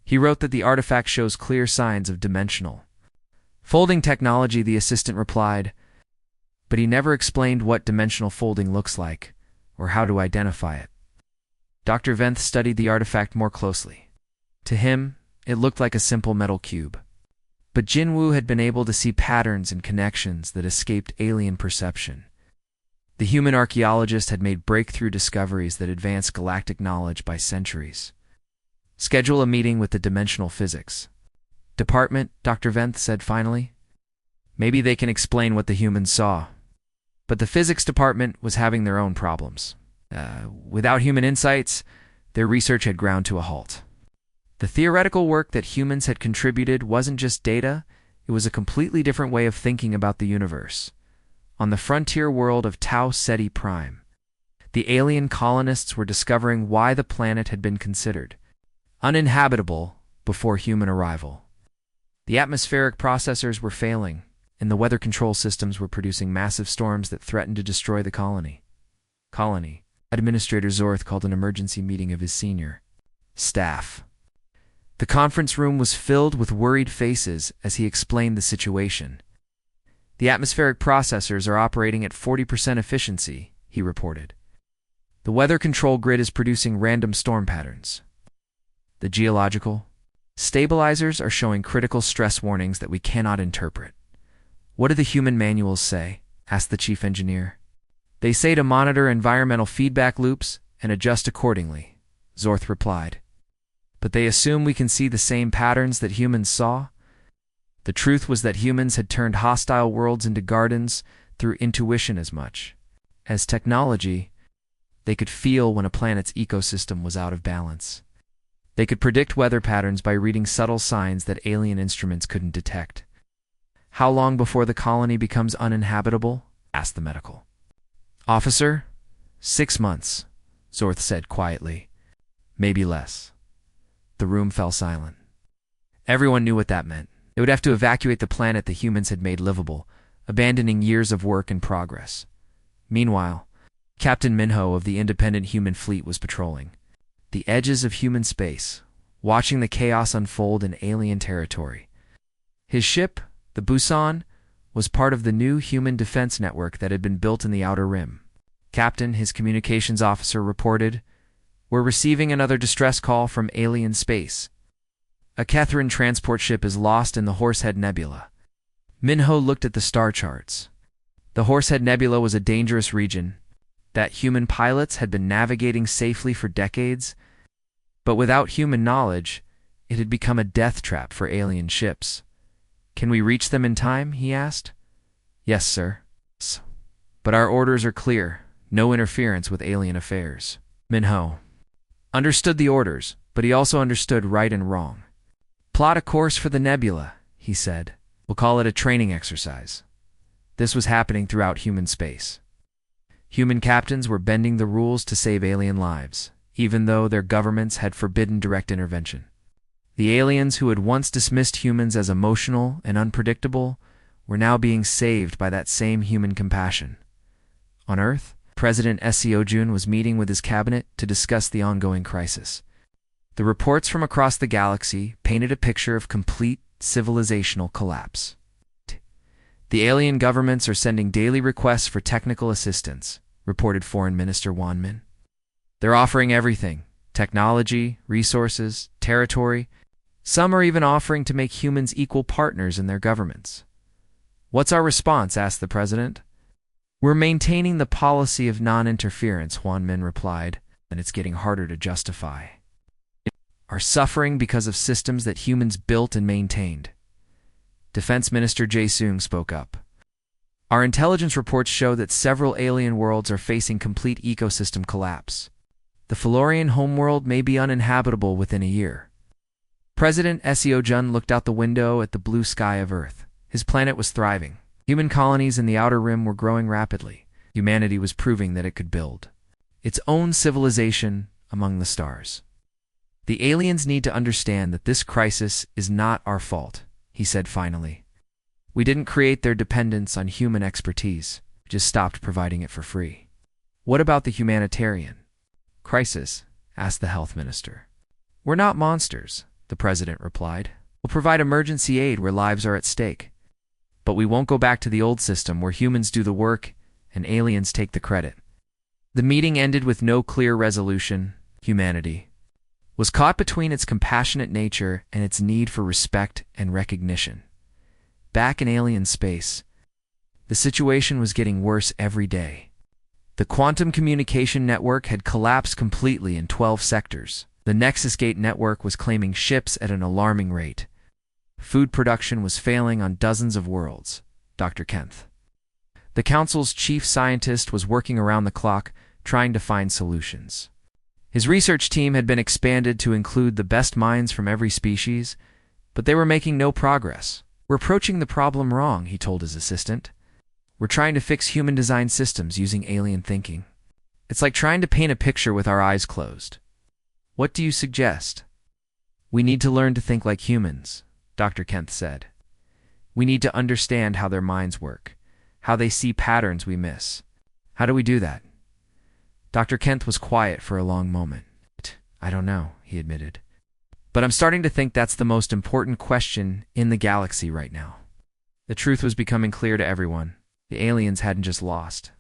"He wrote that the artifact shows clear signs of dimensional folding technology," the assistant replied, "but he never explained what dimensional folding looks like or how to identify it." Dr. Venth studied the artifact more closely. To him, it looked like a simple metal cube. But Jinwoo had been able to see patterns and connections that escaped alien perception. The human archaeologist had made breakthrough discoveries that advanced galactic knowledge by centuries. "Schedule a meeting with the dimensional physics department," Dr. Venth said finally. "Maybe they can explain what the humans saw." But the physics department was having their own problems. Without human insights, their research had ground to a halt. The theoretical work that humans had contributed wasn't just data, it was a completely different way of thinking about the universe. On the frontier world of Tau Ceti Prime, the alien colonists were discovering why the planet had been considered uninhabitable before human arrival. The atmospheric processors were failing, and the weather control systems were producing massive storms that threatened to destroy the colony. Administrator Zorth called an emergency meeting of his senior staff. The conference room was filled with worried faces as he explained the situation. "The atmospheric processors are operating at 40% efficiency," he reported. "The weather control grid is producing random storm patterns. The geological stabilizers are showing critical stress warnings that we cannot interpret." "What do the human manuals say?" asked the chief engineer. "They say to monitor environmental feedback loops and adjust accordingly," Zorth replied. "But they assume we can see the same patterns that humans saw?" The truth was that humans had turned hostile worlds into gardens through intuition as much as technology. They could feel when a planet's ecosystem was out of balance. They could predict weather patterns by reading subtle signs that alien instruments couldn't detect. "How long before the colony becomes uninhabitable?" asked the medical officer. 6 months, Zorth said quietly. "Maybe less." The room fell silent. Everyone knew what that meant. They would have to evacuate the planet the humans had made livable, abandoning years of work and progress. Meanwhile, Captain Minho of the independent human fleet was patrolling the edges of human space, watching the chaos unfold in alien territory. His ship, the Busan, was part of the new human defense network that had been built in the Outer Rim. "Captain," his communications officer reported, "we're receiving another distress call from alien space. A Catherine transport ship is lost in the Horsehead Nebula." Minho looked at the star charts. The Horsehead Nebula was a dangerous region that human pilots had been navigating safely for decades, but without human knowledge, it had become a death trap for alien ships. "Can we reach them in time?" he asked. "Yes, sir. But our orders are clear. No interference with alien affairs." Minho understood the orders, but he also understood right and wrong. "Plot a course for the nebula," he said. "We'll call it a training exercise." This was happening throughout human space. Human captains were bending the rules to save alien lives, even though their governments had forbidden direct intervention. The aliens who had once dismissed humans as emotional and unpredictable were now being saved by that same human compassion. On Earth, President Seojun was meeting with his cabinet to discuss the ongoing crisis. The reports from across the galaxy painted a picture of complete civilizational collapse. The alien governments are sending daily requests for technical assistance, reported Foreign Minister Won Min. They're offering everything: technology, resources, territory. Some are even offering to make humans equal partners in their governments. What's our response? Asked the president. We're maintaining the policy of non-interference, Won Min replied, and it's getting harder to justify. Are suffering because of systems that humans built and maintained. Defense Minister Jae Seung spoke up. Our intelligence reports show that several alien worlds are facing complete ecosystem collapse. The Felorian homeworld may be uninhabitable within a year. President Seojun looked out the window at the blue sky of Earth. His planet was thriving. Human colonies in the outer rim were growing rapidly. Humanity was proving that it could build its own civilization among the stars. The aliens need to understand that this crisis is not our fault, he said finally. We didn't create their dependence on human expertise, we just stopped providing it for free. What about the humanitarian crisis? Asked the health minister. We're not monsters, the president replied. We'll provide emergency aid where lives are at stake. But we won't go back to the old system where humans do the work and aliens take the credit. The meeting ended with no clear resolution. Humanity was caught between its compassionate nature and its need for respect and recognition. Back in alien space, the situation was getting worse every day. The quantum communication network had collapsed completely in 12 sectors. The Nexus Gate network was claiming ships at an alarming rate. Food production was failing on dozens of worlds. Dr. Kent, the council's chief scientist, was working around the clock trying to find solutions. His research team had been expanded to include the best minds from every species, but they were making no progress. We're approaching the problem wrong, he told his assistant. We're trying to fix human-designed systems using alien thinking. It's like trying to paint a picture with our eyes closed. What do you suggest? We need to learn to think like humans, Dr. Kent said. We need to understand how their minds work, how they see patterns we miss. How do we do that? Dr. Kent was quiet for a long moment. I don't know, he admitted. But I'm starting to think that's the most important question in the galaxy right now. The truth was becoming clear to everyone. The aliens hadn't just lost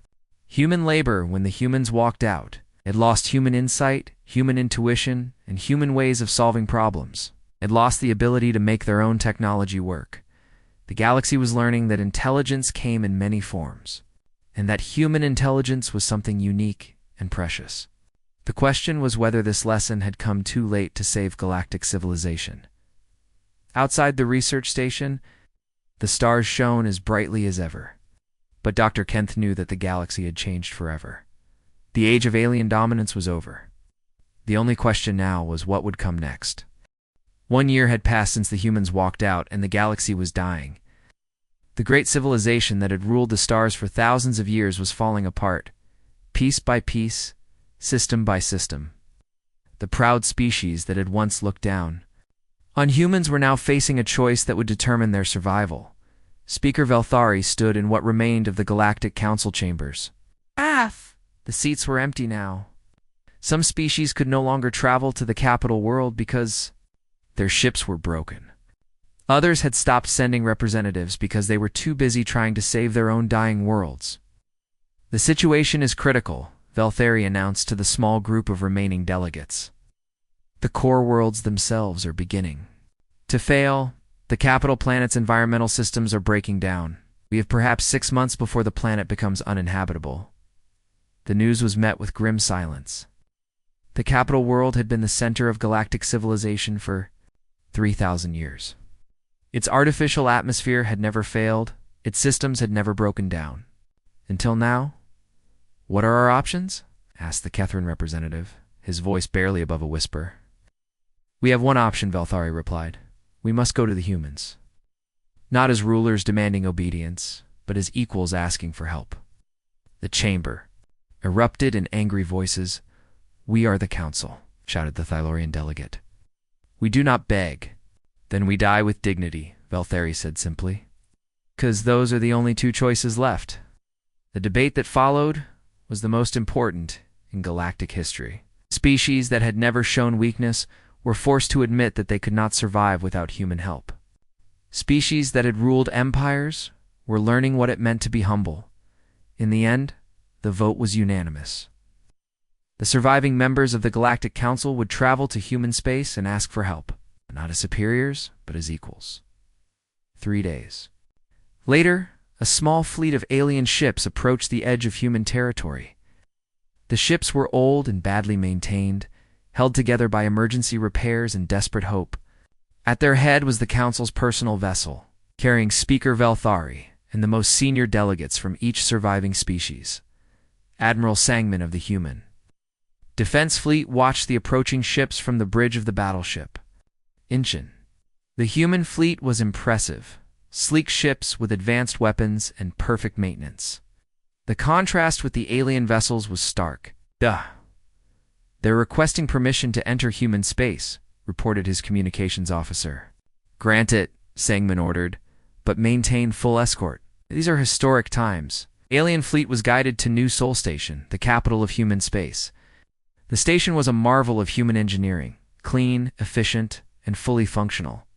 human labor when the humans walked out. It lost human insight, human intuition, and human ways of solving problems. It lost the ability to make their own technology work. The galaxy was learning that intelligence came in many forms, and that human intelligence was something unique and precious. The question was whether this lesson had come too late to save galactic civilization. Outside the research station, the stars shone as brightly as ever. But Dr. Kent knew that the galaxy had changed forever. The age of alien dominance was over. The only question now was what would come next. 1 year had passed since the humans walked out, and the galaxy was dying. The great civilization that had ruled the stars for thousands of years was falling apart, piece by piece, system by system. The proud species that had once looked down on humans were now facing a choice that would determine their survival. Speaker Velthari stood in what remained of the Galactic Council chambers. The seats were empty now. Some species could no longer travel to the capital world because their ships were broken. Others had stopped sending representatives because they were too busy trying to save their own dying worlds. The situation is critical, Velthari announced to the small group of remaining delegates. The core worlds themselves are beginning to fail. The capital planet's environmental systems are breaking down. We have perhaps 6 months before the planet becomes uninhabitable. The news was met with grim silence. The capital world had been the center of galactic civilization for 3,000 years. Its artificial atmosphere had never failed. Its systems had never broken down. Until now. What are our options? Asked the Kethrin representative, his voice barely above a whisper. We have one option, Velthari replied. We must go to the humans. Not as rulers demanding obedience, but as equals asking for help. The chamber erupted in angry voices. We are the council, shouted the Thylorian delegate. We do not beg. Then we die with dignity, Velthari said simply. 'cause those are the only two choices left. The debate that followed was the most important in galactic history. Species that had never shown weakness were forced to admit that they could not survive without human help. Species that had ruled empires were learning what it meant to be humble. In the end, the vote was unanimous. The surviving members of the Galactic Council would travel to human space and ask for help, not as superiors, but as equals. 3 days. Later, a small fleet of alien ships approached the edge of human territory. The ships were old and badly maintained, held together by emergency repairs and desperate hope. At their head was the Council's personal vessel, carrying Speaker Velthari and the most senior delegates from each surviving species. Admiral Sangman of the Human Defense Fleet watched the approaching ships from the bridge of the battleship. Inchin. The human fleet was impressive, sleek ships with advanced weapons and perfect maintenance. The contrast with the alien vessels was stark. They're requesting permission to enter human space, reported his communications officer. Grant it, Sangman ordered, but maintain full escort. These are historic times. Alien fleet was guided to New Sol Station, the capital of human space. The station was a marvel of human engineering, clean, efficient, and fully functional.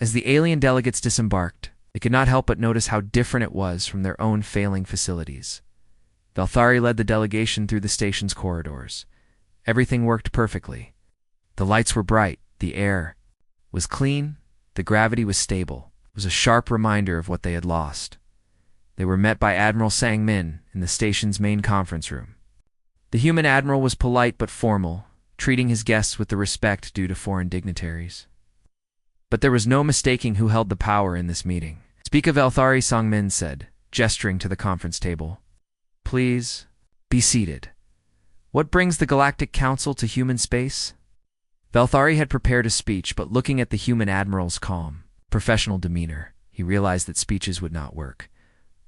As the alien delegates disembarked, they could not help but notice how different it was from their own failing facilities. Velthari led the delegation through the station's corridors. Everything worked perfectly. The lights were bright, the air was clean, the gravity was stable. It was a sharp reminder of what they had lost. They were met by Admiral Sangmin in the station's main conference room. The human admiral was polite but formal, treating his guests with the respect due to foreign dignitaries. But there was no mistaking who held the power in this meeting. Speaker Velthari Sangmin said, gesturing to the conference table. Please, be seated. What brings the Galactic Council to human space? Velthari had prepared a speech, but looking at the human admiral's calm, professional demeanor, he realized that speeches would not work.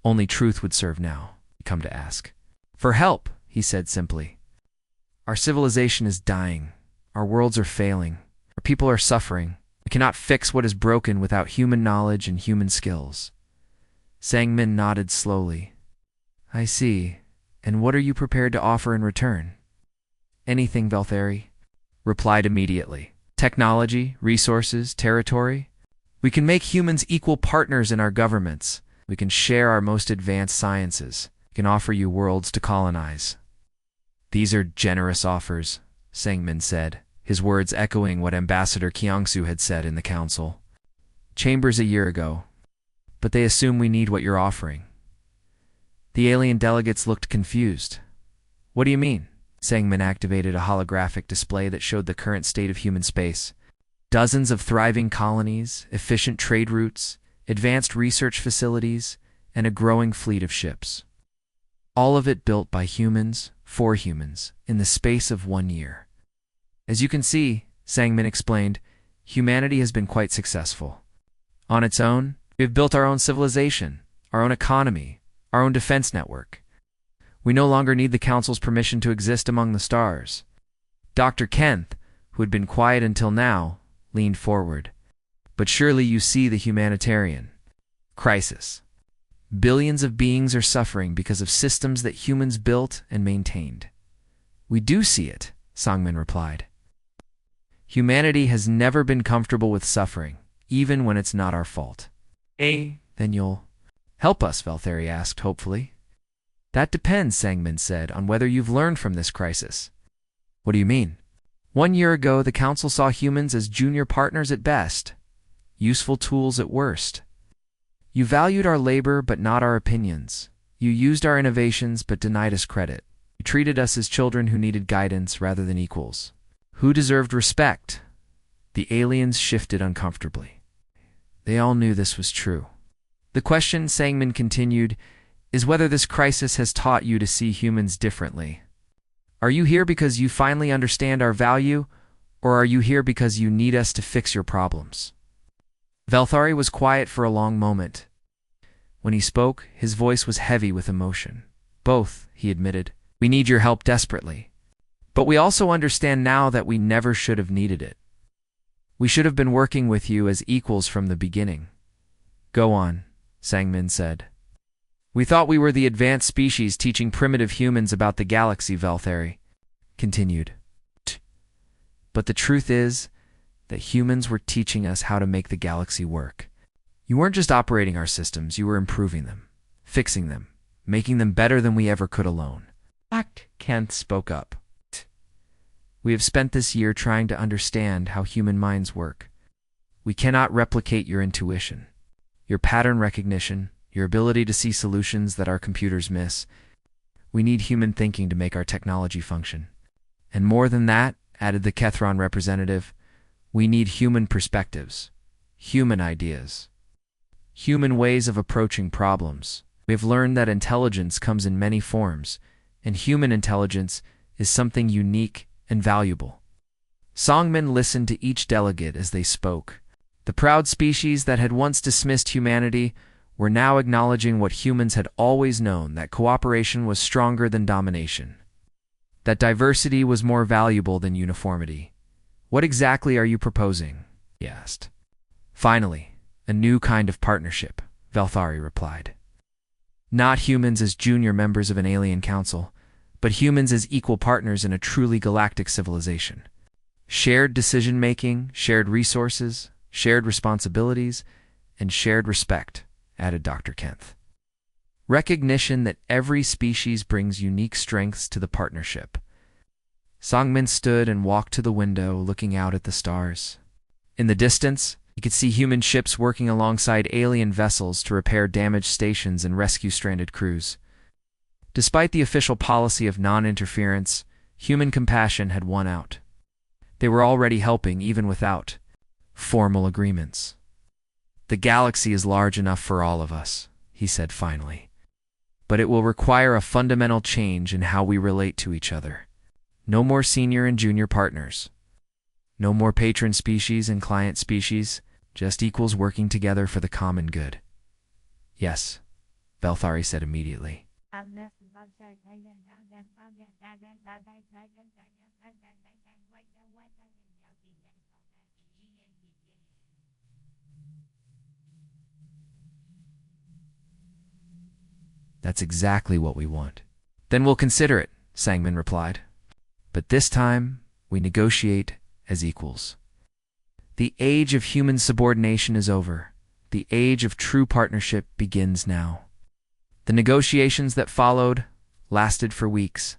Only truth would serve now, he'd come to ask. For help, he said simply. Our civilization is dying. Our worlds are failing. Our people are suffering. We cannot fix what is broken without human knowledge and human skills. Sangmin nodded slowly. I see. And what are you prepared to offer in return? Anything, Velthari replied immediately. Technology, resources, territory. We can make humans equal partners in our governments. We can share our most advanced sciences. We can offer you worlds to colonize. These are generous offers, Sangmin said, his words echoing what Ambassador Kiangsu had said in the council chambers a year ago. But they assume we need what you're offering. The alien delegates looked confused. What do you mean? Sangmin activated a holographic display that showed the current state of human space. Dozens of thriving colonies, efficient trade routes, advanced research facilities, and a growing fleet of ships. All of it built by humans, for humans, in the space of 1 year. As you can see, Sangmin explained, humanity has been quite successful. On its own, we have built our own civilization, our own economy, our own defense network. We no longer need the Council's permission to exist among the stars. Dr. Kent, who had been quiet until now, leaned forward. But surely you see the humanitarian crisis. Billions of beings are suffering because of systems that humans built and maintained. We do see it, Sangmin replied. Humanity has never been comfortable with suffering, even when it's not our fault. Then you'll help us, Velthari asked hopefully. That depends, Sangmin said, on whether you've learned from this crisis. What do you mean? 1 year ago, the Council saw humans as junior partners at best, useful tools at worst. You valued our labor but not our opinions. You used our innovations but denied us credit. You treated us as children who needed guidance rather than equals. Who deserved respect? The aliens shifted uncomfortably. They all knew this was true. The question, Sangmin continued, is whether this crisis has taught you to see humans differently. Are you here because you finally understand our value, or are you here because you need us to fix your problems? Velthari was quiet for a long moment. When he spoke, his voice was heavy with emotion. Both, he admitted. We need your help desperately. But we also understand now that we never should have needed it. We should have been working with you as equals from the beginning. Go on. Sangmin said. We thought we were the advanced species teaching primitive humans about the galaxy, Velthari continued. But the truth is that humans were teaching us how to make the galaxy work. You weren't just operating our systems, you were improving them, fixing them, making them better than we ever could alone. Kent spoke up. We have spent this year trying to understand how human minds work. We cannot replicate your intuition, your pattern recognition, your ability to see solutions that our computers miss. We need human thinking to make our technology function. And more than that, added the Kethron representative, we need human perspectives, human ideas, human ways of approaching problems. We have learned that intelligence comes in many forms, and human intelligence is something unique and valuable. Sangmin listened to each delegate as they spoke. The proud species that had once dismissed humanity were now acknowledging what humans had always known, that cooperation was stronger than domination, that diversity was more valuable than uniformity. What exactly are you proposing? He asked. Finally, a new kind of partnership, Velthari replied. Not humans as junior members of an alien council, but humans as equal partners in a truly galactic civilization. Shared decision-making, shared resources, shared responsibilities, and shared respect, added Dr. Kent. Recognition that every species brings unique strengths to the partnership. Sangmin stood and walked to the window, looking out at the stars. In the distance, he could see human ships working alongside alien vessels to repair damaged stations and rescue stranded crews. Despite the official policy of non-interference, human compassion had won out. They were already helping even without formal agreements. The galaxy is large enough for all of us, he said finally. But it will require a fundamental change in how we relate to each other. No more senior and junior partners. No more patron species and client species, just equals working together for the common good. Yes, Velthari said immediately. That's exactly what we want. Then we'll consider it, Sangmin replied. But this time, we negotiate as equals. The age of human subordination is over. The age of true partnership begins now. The negotiations that followed lasted for weeks.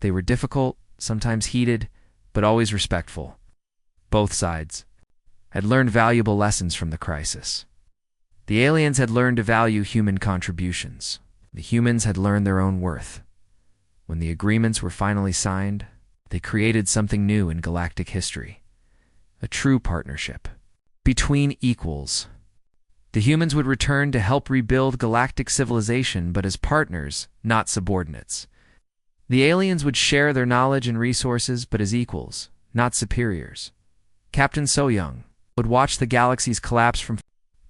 They were difficult, sometimes heated, but always respectful. Both sides had learned valuable lessons from the crisis. The aliens had learned to value human contributions. The humans had learned their own worth. When the agreements were finally signed, they created something new in galactic history. A true partnership. Between equals. The humans would return to help rebuild galactic civilization, but as partners, not subordinates. The aliens would share their knowledge and resources, but as equals, not superiors. Captain So-Young would watch the galaxies collapse from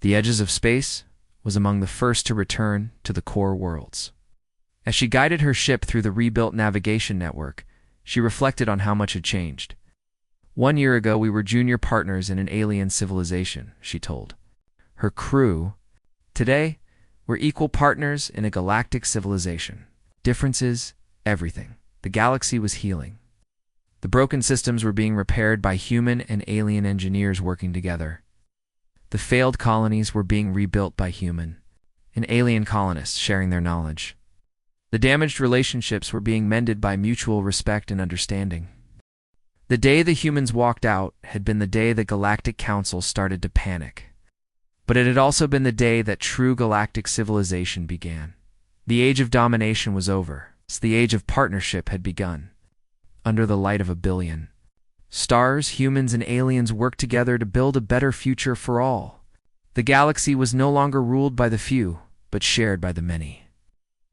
the edges of space, was among the first to return to the core worlds. As she guided her ship through the rebuilt navigation network, she reflected on how much had changed. 1 year ago, we were junior partners in an alien civilization, she told her crew. Today, we're equal partners in a galactic civilization. Differences, everything. The galaxy was healing. The broken systems were being repaired by human and alien engineers working together. The failed colonies were being rebuilt by human and alien colonists sharing their knowledge. The damaged relationships were being mended by mutual respect and understanding. The day the humans walked out had been the day the Galactic Council started to panic. But it had also been the day that true galactic civilization began. The age of domination was over, so the age of partnership had begun. Under the light of a billion stars, humans and aliens worked together to build a better future for all. The galaxy was no longer ruled by the few, but shared by the many.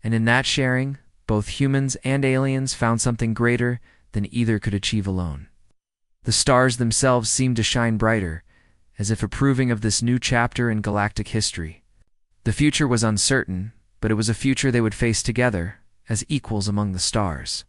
And in that sharing, both humans and aliens found something greater than either could achieve alone. The stars themselves seemed to shine brighter, as if approving of this new chapter in galactic history. The future was uncertain, but it was a future they would face together, as equals among the stars.